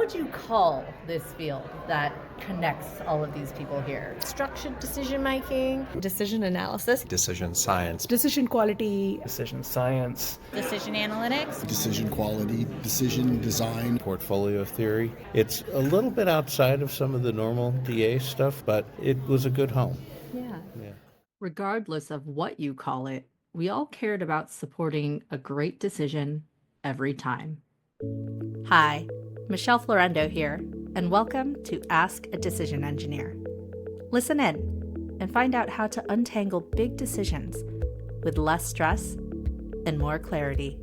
would you call this field that connects all of these people here? Structured decision making, decision analysis, decision science, decision quality, decision science, decision analytics, decision quality, decision design, portfolio theory. It's a little bit outside of some of the normal DA stuff, but it was a good home. Yeah. Regardless of what you call it, we all cared about supporting a great decision every time. Hi, Michelle Florendo here, and welcome to Ask a Decision Engineer. Listen in and find out how to untangle big decisions with less stress and more clarity.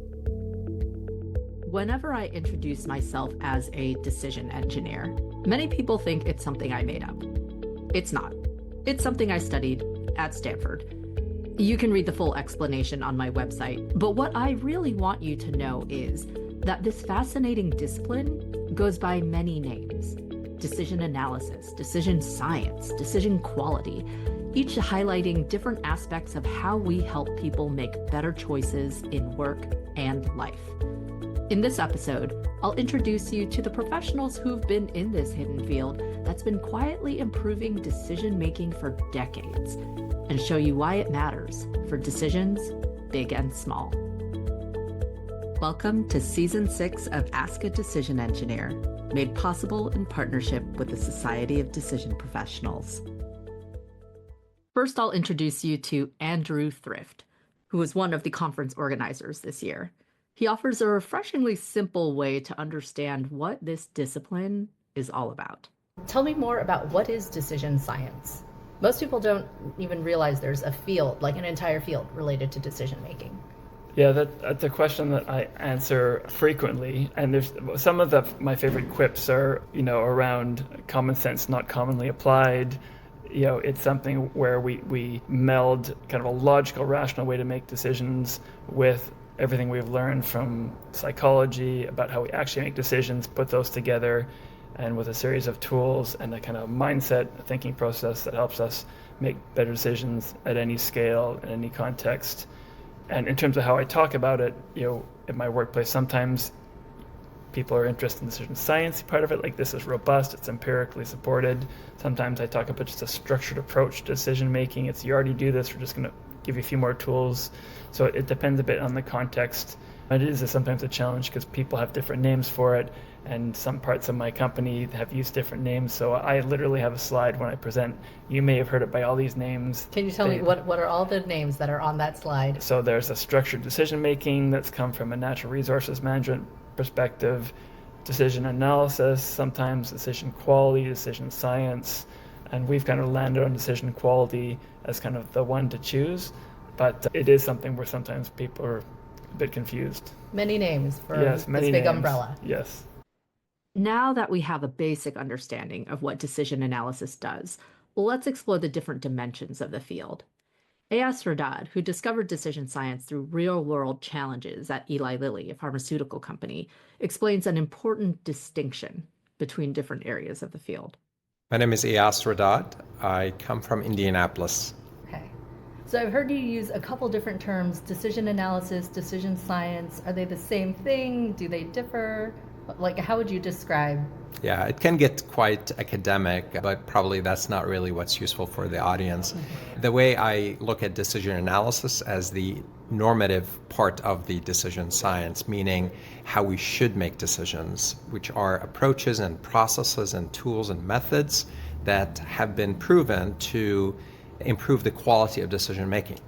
Whenever I introduce myself as a decision engineer, many people think it's something I made up. It's not. It's something I studied at Stanford. You can read the full explanation on my website, but what I really want you to know is that this fascinating discipline goes by many names: decision analysis, decision science, decision quality, each highlighting different aspects of how we help people make better choices in work and life. In this episode, I'll introduce you to the professionals who've been in this hidden field that's been quietly improving decision-making for decades, and show you why it matters for decisions, big and small. Welcome to Season 6 of Ask a Decision Engineer, made possible in partnership with the Society of Decision Professionals. First, I'll introduce you to Andrew Thrift, who is one of the conference organizers this year. He offers a refreshingly simple way to understand what this discipline is all about. Tell me more about what is decision science. Most people don't even realize there's a field, like an entire field, related to decision making. Yeah, that's a question that I answer frequently, and there's some of my favorite quips are, around common sense not commonly applied. It's something where we meld kind of a logical, rational way to make decisions with everything we've learned from psychology about how we actually make decisions, put those together, and with a series of tools and a kind of mindset, a thinking process that helps us make better decisions at any scale, in any context. And in terms of how I talk about it, in my workplace, sometimes people are interested in the decision science part of it, like this is robust, it's empirically supported. Sometimes I talk about just a structured approach to decision making. It's, you already do this, we're just going to give you a few more tools. So it depends a bit on the context. It is sometimes a challenge because people have different names for it, and some parts of my company have used different names. So I literally have a slide when I present. You may have heard it by all these names. Can you tell me what are all the names that are on that slide? So there's a structured decision making that's come from a natural resources management perspective, decision analysis, sometimes decision quality, decision science, and we've kind of landed on decision quality as kind of the one to choose. But it is something where sometimes people are a bit confused. Many names for this big names. Umbrella. Yes. Now that we have a basic understanding of what decision analysis does, let's explore the different dimensions of the field. Eyas Raddad, who discovered decision science through real-world challenges at Eli Lilly, a pharmaceutical company, explains an important distinction between different areas of the field. My name is Eyas Raddad. I come from Indianapolis. Okay. So I've heard you use a couple different terms: decision analysis, decision science. Are they the same thing? Do they differ? Like, how would you describe? Yeah, it can get quite academic, but probably that's not really what's useful for the audience. The way I look at decision analysis as the normative part of the decision science, meaning how we should make decisions, which are approaches and processes and tools and methods that have been proven to improve the quality of decision making.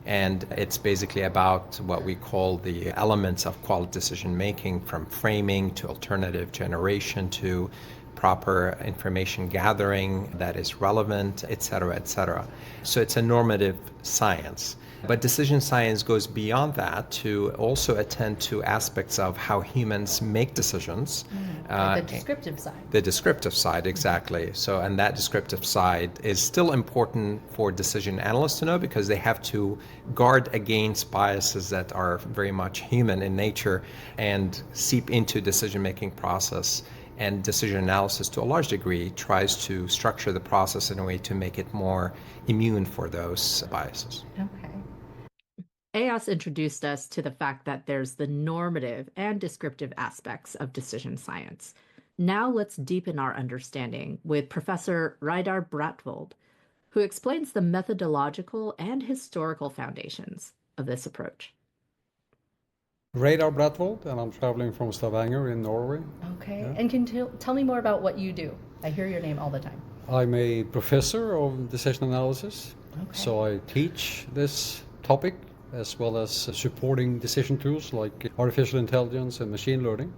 And it's basically about what we call the elements of quality decision making, from framing to alternative generation to proper information gathering that is relevant, et cetera, et cetera. So it's a normative science. But decision science goes beyond that to also attend to aspects of how humans make decisions. Like the descriptive side. The descriptive side, exactly. So, and that descriptive side is still important for decision analysts to know, because they have to guard against biases that are very much human in nature and seep into decision-making process. And decision analysis, to a large degree, tries to structure the process in a way to make it more immune for those biases. Okay. Eyas introduced us to the fact that there's the normative and descriptive aspects of decision science. Now let's deepen our understanding with Professor Reidar Bratvold, who explains the methodological and historical foundations of this approach. Reidar Bratvold, and I'm traveling from Stavanger in Norway. Okay. Yeah. And can you tell me more about what you do? I hear your name all the time. I'm a professor of decision analysis, so I teach this topic as well as supporting decision tools like artificial intelligence and machine learning,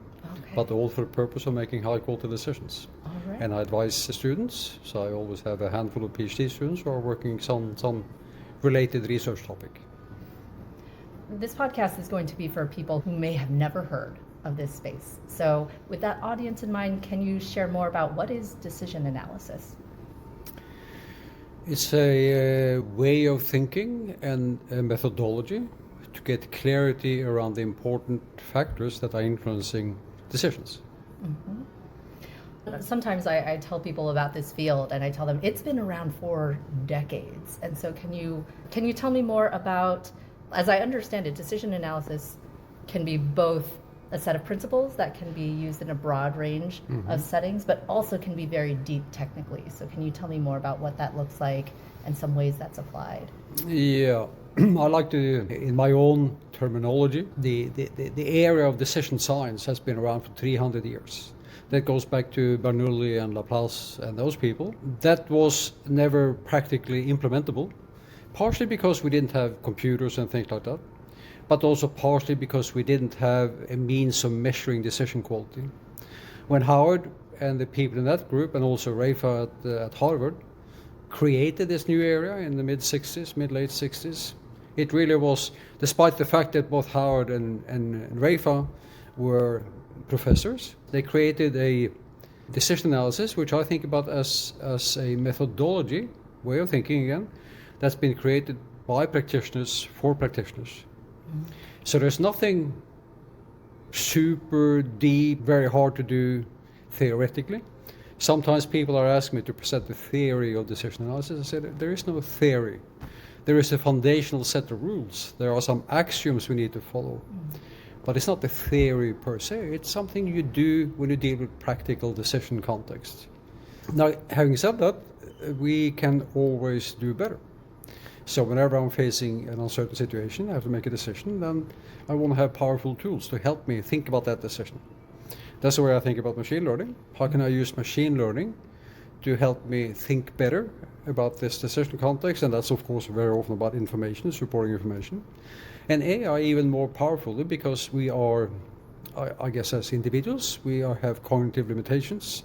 but all for the purpose of making high-quality decisions. All right. And I advise the students, so I always have a handful of PhD students who are working some related research topic. This podcast is going to be for people who may have never heard of this space. So with that audience in mind, can you share more about what is decision analysis? It's a way of thinking and a methodology to get clarity around the important factors that are influencing decisions. Mm-hmm. Sometimes I tell people about this field and I tell them it's been around for decades. And so can you tell me more about, as I understand it, decision analysis can be both a set of principles that can be used in a broad range of settings, but also can be very deep technically. So can you tell me more about what that looks like and some ways that's applied? Yeah, I like to, in my own terminology, the area of decision science has been around for 300 years. That goes back to Bernoulli and Laplace and those people. That was never practically implementable, partially because we didn't have computers and things like that, but also partially because we didn't have a means of measuring decision quality. When Howard and the people in that group, and also Rafa at Harvard, created this new area in the late 60s, it really was, despite the fact that both Howard and Rafa were professors, they created a decision analysis, which I think about as a methodology, way of thinking again, that's been created by practitioners for practitioners. So there's nothing super deep, very hard to do theoretically. Sometimes people are asking me to present the theory of decision analysis. I said there is no theory. There is a foundational set of rules. There are some axioms we need to follow. But it's not the theory per se. It's something you do when you deal with practical decision context. Now, having said that, we can always do better. So whenever I'm facing an uncertain situation, I have to make a decision, then I want to have powerful tools to help me think about that decision. That's the way I think about machine learning. How can I use machine learning to help me think better about this decision context? And that's, of course, very often about information, supporting information. And AI even more powerfully because we are, I guess as individuals, we have cognitive limitations.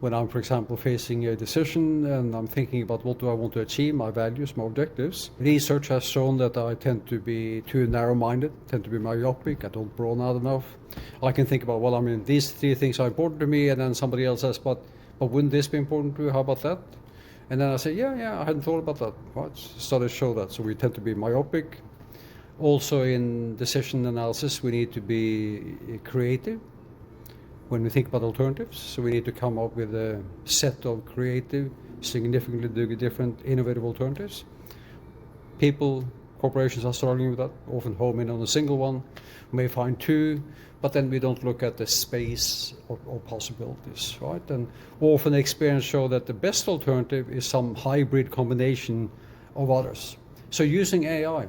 When I'm, for example, facing a decision and I'm thinking about what do I want to achieve, my values, my objectives, research has shown that I tend to be too narrow-minded, tend to be myopic, I don't broaden out enough. I can think about, well, I mean, these three things are important to me, and then somebody else says, but wouldn't this be important to you? How about that? And then I say, yeah, I hadn't thought about that. Right? Studies show that. So we tend to be myopic. Also in decision analysis, we need to be creative when we think about alternatives. So we need to come up with a set of creative, significantly different, innovative alternatives. People, corporations are struggling with that, often home in on a single one, may find two, but then we don't look at the space of possibilities, right? And often experience show that the best alternative is some hybrid combination of others. So using AI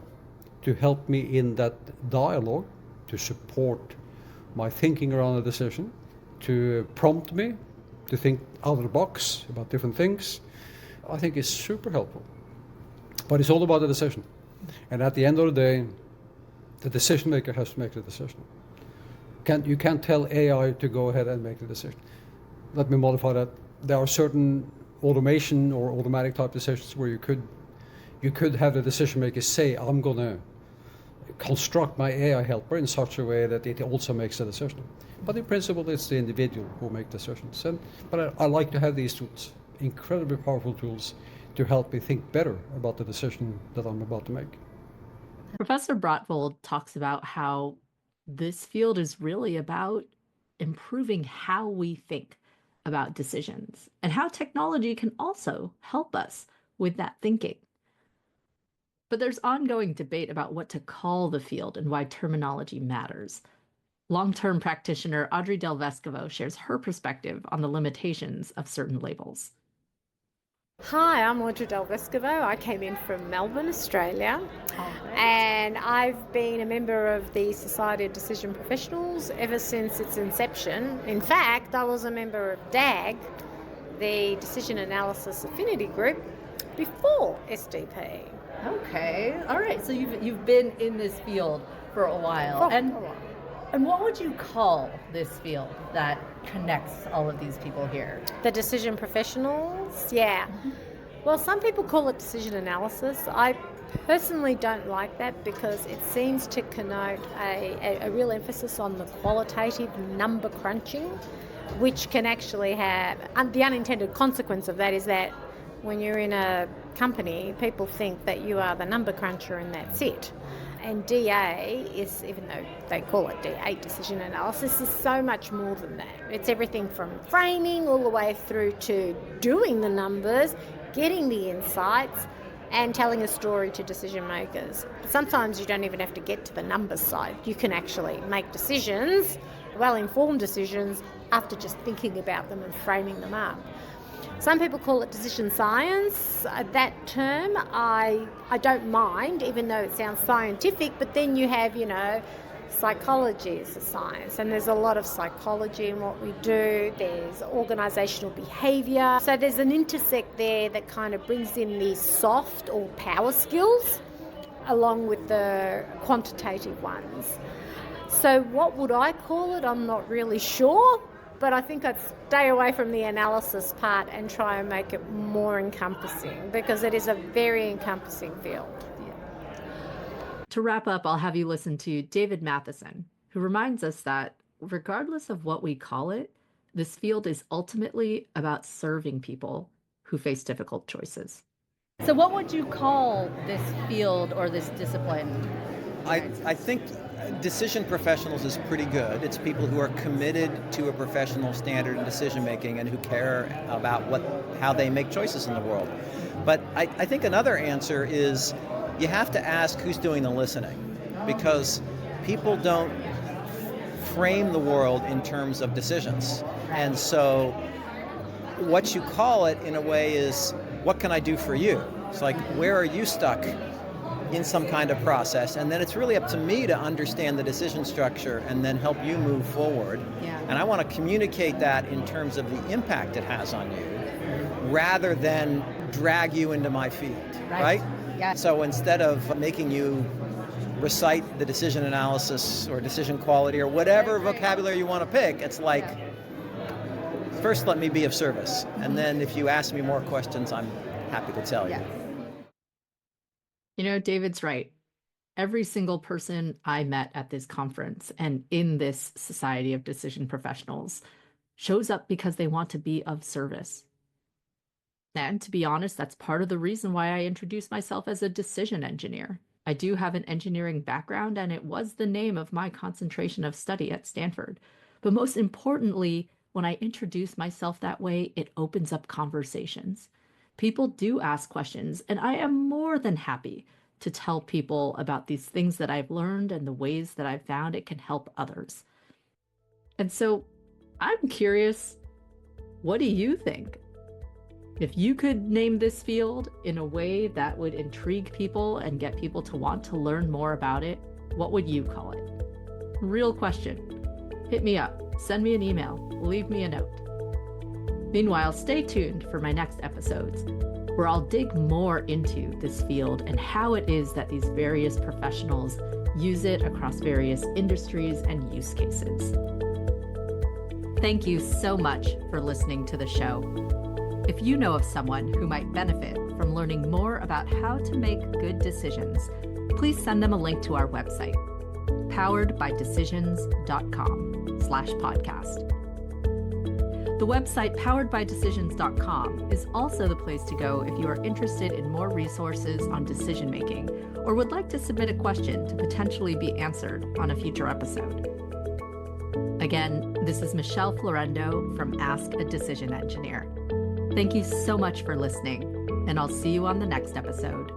to help me in that dialogue, to support my thinking around a decision, to prompt me to think out of the box about different things, I think is super helpful. But it's all about the decision. And at the end of the day, the decision maker has to make the decision. You can't tell AI to go ahead and make the decision. Let me modify that. There are certain automation or automatic type decisions where you could have the decision maker say, I'm going to construct my AI helper in such a way that it also makes a decision. But in principle, it's the individual who make decisions. But I like to have these tools, incredibly powerful tools, to help me think better about the decision that I'm about to make. Professor Bratvold talks about how this field is really about improving how we think about decisions and how technology can also help us with that thinking. But there's ongoing debate about what to call the field and why terminology matters. Long-term practitioner Audrey del Vescovo shares her perspective on the limitations of certain labels. Hi, I'm Audrey del Vescovo. I came in from Melbourne, Australia, and I've been a member of the Society of Decision Professionals ever since its inception. In fact, I was a member of DAG, the Decision Analysis Affinity Group, before SDP. Okay, all right. So you've been in this field for a while, and what would you call this field that connects all of these people here? The decision professionals, yeah. Well, some people call it decision analysis. I personally don't like that because it seems to connote a real emphasis on the qualitative number crunching, which can actually have, the unintended consequence of that is that when you're in a company, people think that you are the number cruncher and that's it. And DA is, even though they call it DA, decision analysis, is so much more than that. It's everything from framing all the way through to doing the numbers, getting the insights, and telling a story to decision makers. But sometimes you don't even have to get to the numbers side. You can actually make decisions, well-informed decisions, after just thinking about them and framing them up. Some people call it decision science. That term I don't mind, even though it sounds scientific, but then you have, psychology as a science, and there's a lot of psychology in what we do. There's organisational behaviour. So there's an intersect there that kind of brings in these soft or power skills along with the quantitative ones. So what would I call it? I'm not really sure. But I think I'd stay away from the analysis part and try and make it more encompassing because it is a very encompassing field. Yeah. To wrap up, I'll have you listen to David Matheson, who reminds us that regardless of what we call it, this field is ultimately about serving people who face difficult choices. So what would you call this field or this discipline? I think decision professionals is pretty good. It's people who are committed to a professional standard in decision making and who care about how they make choices in the world. But I think another answer is you have to ask who's doing the listening, because people don't frame the world in terms of decisions. And so what you call it in a way is, what can I do for you? It's like, where are you stuck in some kind of process? And then it's really up to me to understand the decision structure and then help you move forward. Yeah. And I want to communicate that in terms of the impact it has on you, rather than drag you into my field, right? Yeah. So instead of making you recite the decision analysis or decision quality or whatever vocabulary you want to pick, it's like, first let me be of service. And then if you ask me more questions, I'm happy to tell you. David's right. Every single person I met at this conference and in this Society of Decision Professionals shows up because they want to be of service. And to be honest, that's part of the reason why I introduced myself as a decision engineer. I do have an engineering background, and it was the name of my concentration of study at Stanford. But most importantly, when I introduce myself that way, it opens up conversations. People do ask questions, and I am more than happy to tell people about these things that I've learned and the ways that I've found it can help others. And so I'm curious, what do you think? If you could name this field in a way that would intrigue people and get people to want to learn more about it, what would you call it? Real question. Hit me up, send me an email, leave me a note. Meanwhile, stay tuned for my next episodes, where I'll dig more into this field and how it is that these various professionals use it across various industries and use cases. Thank you so much for listening to the show. If you know of someone who might benefit from learning more about how to make good decisions, please send them a link to our website, poweredbydecisions.com/podcast. The website poweredbydecisions.com is also the place to go if you are interested in more resources on decision making or would like to submit a question to potentially be answered on a future episode. Again, this is Michelle Florendo from Ask a Decision Engineer. Thank you so much for listening, and I'll see you on the next episode.